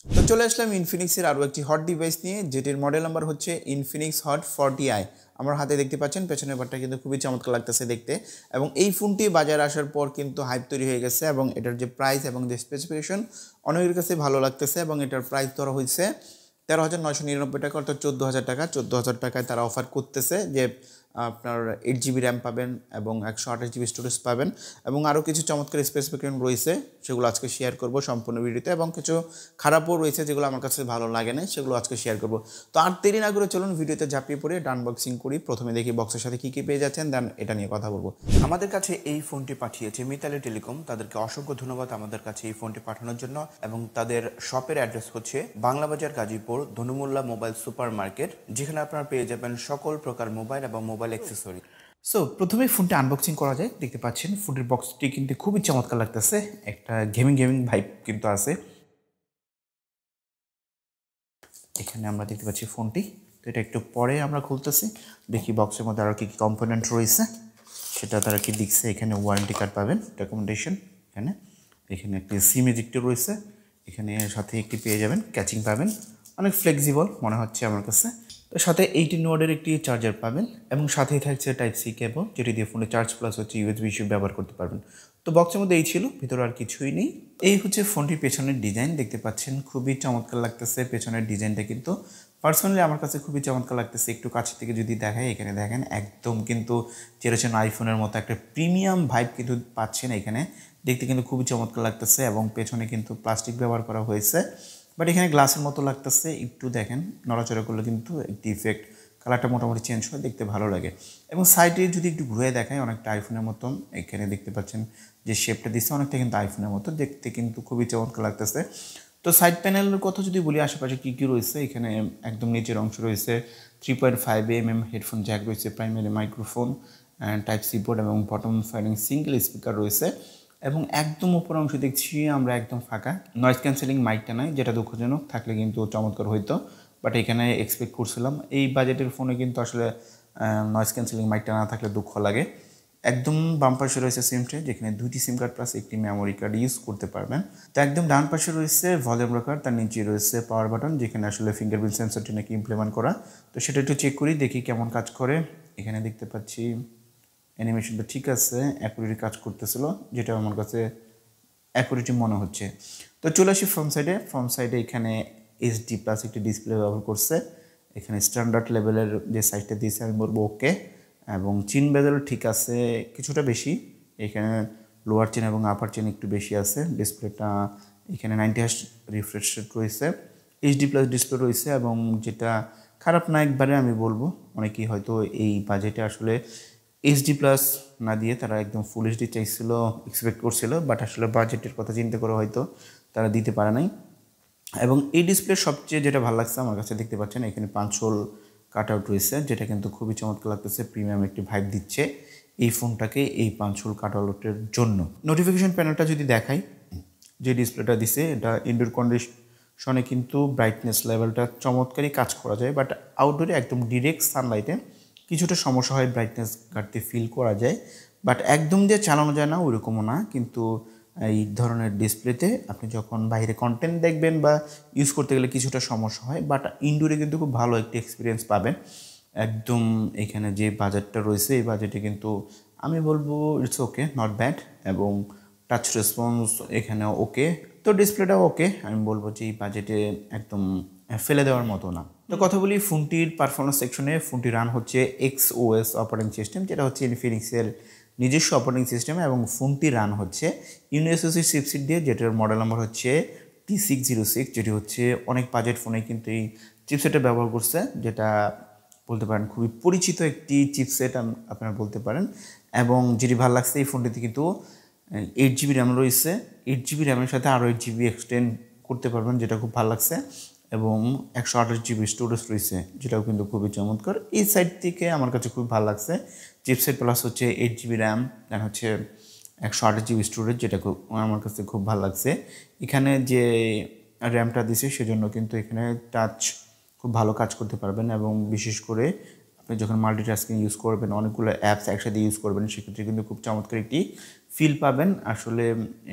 তো চলে আসলাম ইনফিনিক্সের আরও একটি হট ডিভাইস নিয়ে, যেটির মডেল নাম্বার হচ্ছে ইনফিনিক্স হট 40i। আমার হাতে দেখতে পাচ্ছেন পেছনের পার্টটা কিন্তু খুবই চমৎকার লাগতেছে দেখতে, এবং এই ফোনটি বাজারে আসার পর কিন্তু হাইপ তৈরি হয়ে গেছে, এবং এটার যে প্রাইস এবং যে স্পেসিফিকেশন অনেকের কাছে ভালো লাগতেছে। এবং এটার প্রাইস ধরা হয়েছে 13,999 টাকা, অর্থাৎ 14,000 টাকা। 14,000 টাকায় তারা অফার করতেছে যে আপনার 8 জিবি র্যাম পাবেন এবং 128 জিবি স্টোরেজ পাবেন, এবং আরও কিছু চমৎকার স্পেসিফিকেশন রয়েছে, সেগুলো আজকে শেয়ার করব সম্পূর্ণ ভিডিওতে। এবং কিছু খারাপও রয়েছে যেগুলো আমার কাছে ভালো লাগে না, সেগুলো আজকে শেয়ার করব। তো আর দেরি না করে চলুন ভিডিওতে ঝাঁপিয়ে পড়ে আনবক্সিং করি। প্রথমে দেখি বক্সের সাথে কী কী পেয়ে যাচ্ছেন, দেন এটা নিয়ে কথা বলবো। আমাদের কাছে এই ফোনটি পাঠিয়েছে মিতালি টেলিকম, তাদেরকে অসংখ্য ধন্যবাদ আমাদের কাছে এই ফোনটি পাঠানোর জন্য। এবং তাদের শপের অ্যাড্রেস হচ্ছে বাংলাবাজার গাজীপুর ধনু মোল্লা মোবাইল সুপার মার্কেট, যেখানে আপনারা পেয়ে যাবেন সকল প্রকার মোবাইল এবং মোবাইল অ্যাক্সেসরি। সো প্রথমে ফোনটি আনবক্সিং করা যায়। দেখতে পাচ্ছেন ফোনটির বক্সটি কিন্তু খুবই চমৎকার লাগতেছে, একটা গেমিং ভাইব কিন্তু আছে। এখানে আমরা দেখতে পাচ্ছি ফোনটি, তো এটা একটু পরে আমরা খুলতেছি, দেখি বক্সের মধ্যে আরও কী কী কম্পোনেন্ট রয়েছে সেটা তারা কি দিচ্ছে। এখানে ওয়ারেন্টি কার্ড পাবেন, ডকুমেন্টেশন, এখানে এখানে একটি সিম এজেক্টর রয়েছে, এখানে সাথে একটি পেয়ে যাবেন, ক্যাচিং পাবেন, অনেক ফ্লেক্সিবল মনে হচ্ছে আমার কাছে। তো সাথে 18 ওয়াটের একটি চার্জার পাবেন, এবং সাথেই থাকছে টাইপ সি কেবল, যেটি দিয়ে ফোনে চার্জ প্লাস হচ্ছে ইউএসবি হিসেবে ব্যবহার করতে পারবেন। তো বক্সের মধ্যে এই ছিল, ভিতরে আর কিছুই নেই। এই হচ্ছে ফোনটির পেছনের ডিজাইন, দেখতে পাচ্ছেন খুবই চমৎকার লাগতেছে পেছনের ডিজাইনটা, কিন্তু পার্সোনালি আমার কাছে খুবই চমৎকার লাগতেছে। একটু কাছে থেকে যদি দেখায়, এখানে দেখেন একদম কিন্তু চেয়েছেন আইফোনের মতো একটা প্রিমিয়াম ভাইব কিন্তু পাচ্ছেন এখানে, দেখতে কিন্তু খুবই চমৎকার লাগতেছে। এবং পেছনে কিন্তু প্লাস্টিক ব্যবহার করা হয়েছে, বাট এখানে গ্লাসের মতো লাগতেছে। একটু দেখেন নড়াচড়া করলে কিন্তু একটি ইফেক্ট, কালারটা মোটামুটি চেঞ্জ হয়, দেখতে ভালো লাগে। এবং সাইডে যদি একটু ঘুরে দেখায়, অনেকটা আইফোনের মতন এখানে দেখতে পাচ্ছেন যে শেপটা দিচ্ছে, অনেকটা কিন্তু আইফোনের মতো দেখতে, কিন্তু খুবই চমৎকার লাগতেছে। তো সাইড প্যানেলের কথা যদি বলি, আশেপাশে কী কী রয়েছে, এখানে একদম নিচের অংশ রয়েছে 3.5mm হেডফোন জ্যাক রয়েছে, primary microphone, type C port, এবং বটম ফায়ারিং সিঙ্গেল স্পিকার রয়েছে। এবং একদম উপর অংশ দেখছি আমরা একদম ফাঁকা, নয়েজ ক্যান্সেলিং মাইকটা নাই, যেটা দুঃখজনক, থাকলে কিন্তু চমৎকার হইতো, বাট এখানে এক্সপেক্ট করছিলাম। এই বাজেটের ফোনে কিন্তু আসলে নয়েজ ক্যান্সেলিং মাইকটা না থাকলে দুঃখ লাগে। একদম বাম পাশে রয়েছে সিম ট্রে, যেখানে 2টি সিম কার্ড প্লাস একটি মেমোরি কার্ড ইউজ করতে পারবেন। তো একদম ডান পাশে রয়েছে ভলিউম রকার, তার নিচে রয়েছে পাওয়ার বাটন, যেখানে আসলে ফিঙ্গারপ্রিন্ট সেন্সরটি নাকি ইমপ্লিমেন্ট করা। তো সেটা একটু চেক করি, দেখি কেমন কাজ করে। এখানে দেখতে পাচ্ছি অ্যানিমেশনটা ঠিক আছে, অ্যাকুরেটলি কাজ করতেছিল, যেটা আমার কাছে অ্যাকুরেটই মনে হচ্ছে। তো চলে আসি ফ্রন্ট সাইডে এখানে এইচডি প্লাস একটি ডিসপ্লে ব্যবহার করছে। এখানে স্ট্যান্ডার্ড লেভেলের যে সাইজটা দিয়েছে আমি বলবো ওকে, এবং চিন বেজেল ঠিক আছে, কিছুটা বেশি। এখানে লোয়ার চেন এবং আপার চেন একটু বেশি আছে। ডিসপ্লেটা এখানে 90Hz রিফ্রেশ রেট রয়েছে, এইচডি প্লাস ডিসপ্লে রয়েছে, এবং যেটা খারাপ না একবারে আমি বলবো, অনেকেই হয়তো এই বাজেটে আসলে এইচডি প্লাস না দিয়ে তারা একদম ফুল এইচডি চাইছিল, এক্সপেক্ট করছিল, বাট আসলে বাজেটের কথা চিন্তা করে হয়তো তারা দিতে পারে নাই। এবং এই ডিসপ্লের সবচেয়ে যেটা ভালো লাগছে আমার কাছে, দেখতে পাচ্ছেন এখানে 5 হোল কাট আউট রয়েছে, যেটা কিন্তু খুবই চমৎকার লাগতেছে, প্রিমিয়াম একটি ভাইব দিচ্ছে এই ফোনটাকে এই 5 হোল কাট আউটের জন্য। নোটিফিকেশন প্যানেলটা যদি দেখাই, যে ডিসপ্লেটা দিছে, এটা ইনডোর কন্ডিশনে কিন্তু ব্রাইটনেস লেভেলটা চমৎকারই কাজ করা যায়, বাট আউটডোরে একদম ডিরেক্ট সানলাইটে কিছুটা সমস্যা হয়, ব্রাইটনেস ঘাটতি ফিল করা যায়, বাট একদম যে চালানো যায় না ওইরকমও না। কিন্তু এই ধরনের ডিসপ্লেতে আপনি যখন বাইরে কন্টেন্ট দেখবেন বা ইউজ করতে গেলে কিছুটা সমস্যা হয়, বাট ইনডোরে কিন্তু খুব ভালো একটি এক্সপিরিয়েন্স পাবেন। একদম এখানে যে বাজেটটা রয়েছে, এই বাজেটে কিন্তু আমি বলবো ইটস ওকে, নট ব্যাড। এবং টাচ রেসপন্স এখানে ওকে, তো ডিসপ্লেটাও ওকে, আমি বলবো যে এই বাজেটে একদম ফেলে দেওয়ার মতো না। তো কথা বলি ফোনটির পারফরমেন্স সেকশনে, ফোনটি রান হচ্ছে XOS অপারেটিং সিস্টেম, যেটা হচ্ছে ইনফিনিক্সের নিজস্ব অপারেটিং সিস্টেম, এবং ফোনটি রান হচ্ছে ইউনিএসওসি চিপসেট দিয়ে, যেটার মডেল নাম্বার হচ্ছে T606, যেটি হচ্ছে অনেক বাজেট ফোনে কিন্তু এই চিপসেটটা ব্যবহার করছে, যেটা বলতে পারেন খুবই পরিচিত একটি চিপসেট আপনারা বলতে পারেন। এবং যেটি ভালো লাগছে, এই ফোনটিতে কিন্তু 8 জিবি র্যাম রয়েছে, 8 জিবি র্যামের সাথে আরও 8 জিবি এক্সটেন্ড করতে পারবেন, যেটা খুব ভালো লাগছে। এবং 128 জিবি স্টোরেজ রয়েছে, যেটাও কিন্তু খুবই চমৎকার। এই সাইড থেকে আমার কাছে খুব ভালো লাগছে, চিপসেট প্লাস হচ্ছে 8 জিবি র্যাম, দেন হচ্ছে 128 জিবি স্টোরেজ, যেটা আমার কাছে খুব ভালো লাগছে। এখানে যে র্যামটা দিছে সেজন্য কিন্তু এখানে টাচ খুব ভালো কাজ করতে পারবেন, এবং বিশেষ করে আপনি যখন মাল্টিটাস্কিং ইউজ করবেন, অনেকগুলো অ্যাপস একসাথে ইউজ করবেন, সেক্ষেত্রে কিন্তু খুব চমৎকার একটি ফিল পাবেন আসলে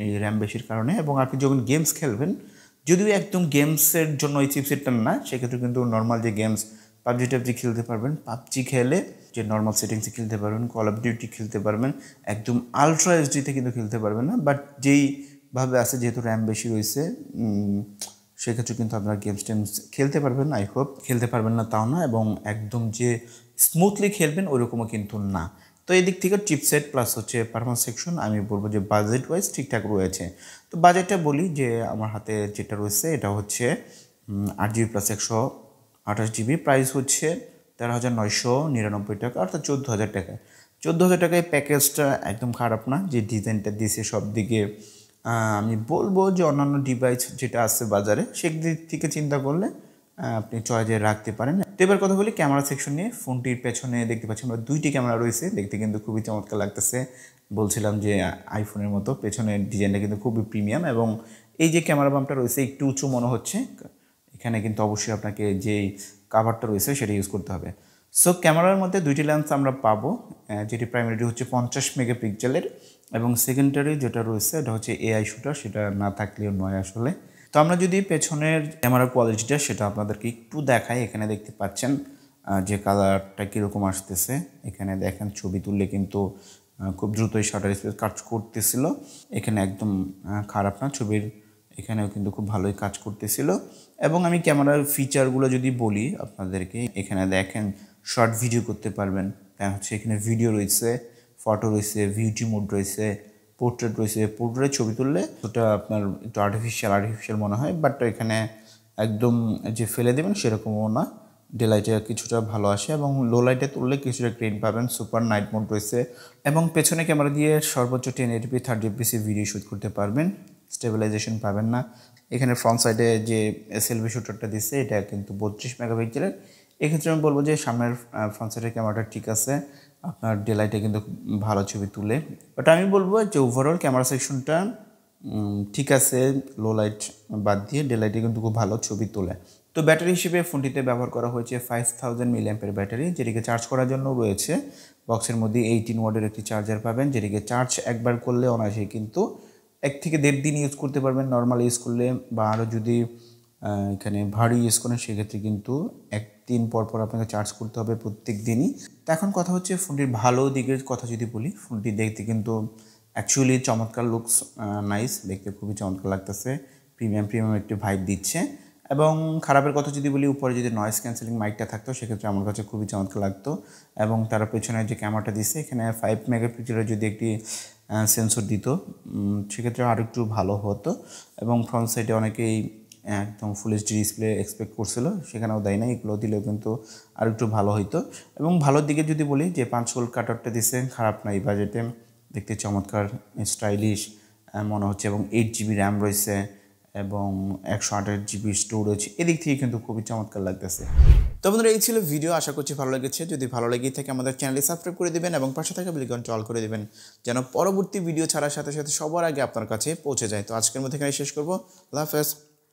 এই র্যাম বেশির কারণে। এবং আপনি যখন গেমস খেলবেন, যদিও একদম গেমসের জন্য এই চিপসেটটা না, সেক্ষেত্রে কিন্তু নর্মাল যে গেমস পাবজি খেলতে পারবেন, পাবজি খেলে যে নর্মাল সেটিংসে খেলতে পারবেন, কল অফ ডিউটি খেলতে পারবেন, একদম আলট্রা এইচডিতে কিন্তু খেলতে পারবেন না, বাট যেইভাবে আছে যেহেতু র্যাম বেশি রয়েছে সেক্ষেত্রে কিন্তু আপনারা গেমস টেমস খেলতে পারবেন। আই হোপ খেলতে পারবেন না তাও না, এবং একদম যে স্মুথলি খেলবেন ওইরকমও কিন্তু না। তো এই দিক থেকে চিপসেট প্লাস হচ্ছে পারফরমেন্স সেকশন আমি বলবো যে বাজেট ওয়াইজ ঠিকঠাক রয়েছে। তো বাজেটটা বলি যে আমার হাতে যেটা রয়েছে এটা হচ্ছে 8GB প্লাস 128GB, প্রাইস হচ্ছে 13,999 টাকা, অর্থাৎ 14,000 টাকা। 14,000 টাকায় প্যাকেজটা একদম খারাপ না, যে ডিজাইনটা দিয়েছে সব দিকে আমি বলবো যে অন্যান্য ডিভাইস যেটা আছে বাজারে সেদিক থেকে চিন্তা করলে আপনি চয়েজে রাখতে পারেন। তো এবার কথা বলি ক্যামেরা সেকশন নিয়ে। ফোনটির পেছনে দেখতে পাচ্ছি আমরা 2টি ক্যামেরা রয়েছে, দেখতে কিন্তু খুবই চমৎকার লাগতেছে। বলছিলাম যে আইফোনের মতো পেছনের ডিজাইনটা কিন্তু খুবই প্রিমিয়াম, এবং এই যে ক্যামেরা বামটা রয়েছে একটু উঁচু মনে হচ্ছে, এখানে কিন্তু অবশ্যই আপনাকে যেই কাভারটা রয়েছে সেটা ইউজ করতে হবে। সো ক্যামেরার মধ্যে 2টি লেন্স আমরা পাবো, যেটি প্রাইমারি হচ্ছে 50 মেগাপিক্সেলের, এবং সেকেন্ডারি যেটা রয়েছে এটা হচ্ছে এআই শুটার, সেটা না থাকলেও নয় আসলে। তো আমরা যদি পেছনের ক্যামেরার কোয়ালিটিটা সেটা আপনাদেরকে একটু দেখাই। এখানে দেখতে পাচ্ছেন যে কালারটা কীরকম আসতেছে, এখানে দেখেন ছবি তুললে কিন্তু খুব দ্রুতই শাটার স্পিড কাজ করতেছিল, এখানে একদম খারাপ না, ছবির এখানেও কিন্তু খুব ভালোই কাজ করতেছিল। এবং আমি ক্যামেরার ফিচারগুলো যদি বলি আপনাদেরকে, এখানে দেখেন শর্ট ভিডিও করতে পারবেন, হচ্ছে এখানে ভিডিও রয়েছে, ফটো রয়েছে, ভিউটি মোড রয়েছে, পোর্ট্রেট রয়েছে। পোর্ট্রেট ছবি তুললে ওটা আপনার একটু আর্টিফিশিয়াল মনে হয়, বাট এখানে একদম যে ফেলে দেবেন সেরকমও না, ডে লাইটে কিছুটা ভালো আসে, এবং লো লাইটে তুললে কিছুটা গ্রেন পাবেন। সুপার নাইট মোড রয়েছে, এবং পেছনে ক্যামেরা দিয়ে সর্বোচ্চ 1080p 30fps ভিডিও শ্যুট করতে পারবেন, স্টেবিলাইজেশন পাবেন না। এখানে ফ্রন্ট সাইডে যে সেলফি শুটারটা দিচ্ছে এটা কিন্তু 32 মেগাপিক্সেলের। এক্ষেত্রে আমি বলবো যে সামনের ফ্রন্ট সাইডের ক্যামেরাটা ঠিক আছে, আপনার ডে লাইটে কিন্তু ভালো ছবি তুলে। বাট আমি বলবো যে ওভারঅল ক্যামেরা সেকশনটা ঠিক আছে, লো লাইট বাদ দিয়ে ডে লাইটে কিন্তু খুব ভালো ছবি তোলে। তো ব্যাটারি হিসেবে ফোনটিতে ব্যবহার করা হয়েছে 5000 mAh ব্যাটারি, যেটিকে চার্জ করার জন্য রয়েছে বক্সের মধ্যে 18 ওয়াটের একটি চার্জার পাবেন, যেটিকে চার্জ একবার করলে অনায়াসে কিন্তু 1 থেকে 1.5 দিন ইউজ করতে পারবেন নর্মাল ইউজ করলে, বা আরও যদি এখানে ভারী ইউজ করেন সেক্ষেত্রে কিন্তু 1 দিন পর আপনাকে চার্জ করতে হবে প্রত্যেক দিনই। তো এখন কথা হচ্ছে ফোনটির ভালো দিকের কথা যদি বলি, ফোনটি দেখতে কিন্তু অ্যাকচুয়ালি চমৎকার, লুকস নাইস, দেখতে খুবই চমৎকার লাগতেছে, প্রিমিয়াম একটি ভাইব দিচ্ছে। এবং খারাপের কথা যদি বলি, উপরে যদি নয়েজ ক্যান্সেলিং মাইকটা থাকতো সেক্ষেত্রে আমার কাছে খুবই চমৎকার লাগতো, এবং তার পেছনে যে ক্যামেরাটা দিচ্ছে এখানে 5 মেগাপিক্সেলের যদি একটি সেন্সর দিত সেক্ষেত্রে আরও একটু ভালো হতো। এবং ফ্রন্ট সাইডে অনেকেই একদম ফুল এইচডি ডিসপ্লে এক্সপেক্ট করছিল, সেখানেও দেয় না, এগুলো দিলেও কিন্তু আর একটু ভালো হইতো। এবং ভালোর দিকে যদি বলি যে 5 ভোল্ট কাটারটা দিচ্ছে, খারাপ না এই বাজেটে, দেখতে চমৎকার স্টাইলিশ মনে হচ্ছে, এবং 8GB র্যাম রয়েছে, এবং 128GB স্টোরেজ, এদিক থেকে কিন্তু খুবই চমৎকার লাগতেছে। তো বন্ধুরা এই ছিল ভিডিও, আশা করছি ভালো লেগেছে। যদি ভালো লেগে থাকে আমাদের চ্যানেলটি সাবস্ক্রাইব করে দিবেন, এবং পাশে থাকা বেল আইকনটি অল করে দিবেন, যেন পরবর্তী ভিডিও ছাড়ার সাথে সাথে সবার আগে আপনার কাছে পৌঁছে যায়। তো আজকের মধ্যে এখানে শেষ করবো। আল্লাহ হাফেজ।